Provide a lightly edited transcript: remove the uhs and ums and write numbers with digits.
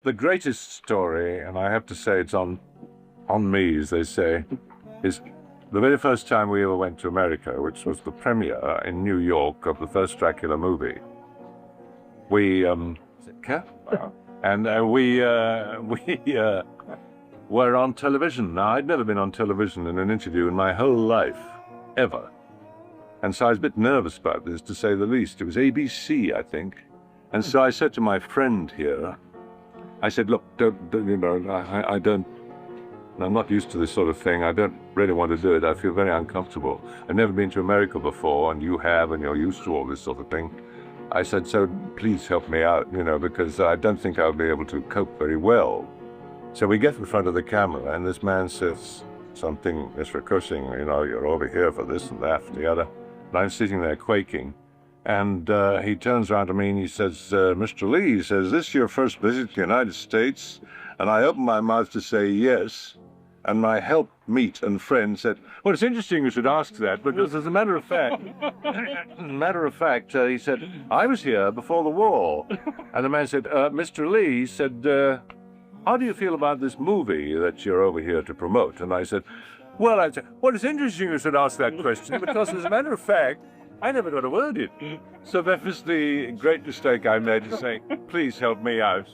the greatest story, and I have to say it's on me, as they say, is the very first time we ever went to America, which was the premiere in New York of the first Dracula movie. We, were on television. Now, I'd never been on television in an interview in my whole life, ever. And so I was a bit nervous about this, to say the least. It was ABC, I think. And so I said to my friend here, I said, look, I'm not used to this sort of thing. I don't really want to do it. I feel very uncomfortable. I've never been to America before, and you have, and you're used to all this sort of thing. I said, so please help me out, because I don't think I'll be able to cope very well. So we get in front of the camera, and this man says something, Mr. Cushing, you're over here for this and that and the other. And I'm sitting there quaking. And he turns around to me and he says, Mr. Lee, he says, this your first visit to the United States? And I opened my mouth to say yes. And my helpmeet and friend said, well, it's interesting you should ask that, because as a matter of fact, he said, I was here before the war. And the man said, Mr. Lee, he said, how do you feel about this movie that you're over here to promote? And I said, well, it's interesting you should ask that question, because as a matter of fact, I never got a word in. So that was the great mistake I made, to say, please help me out.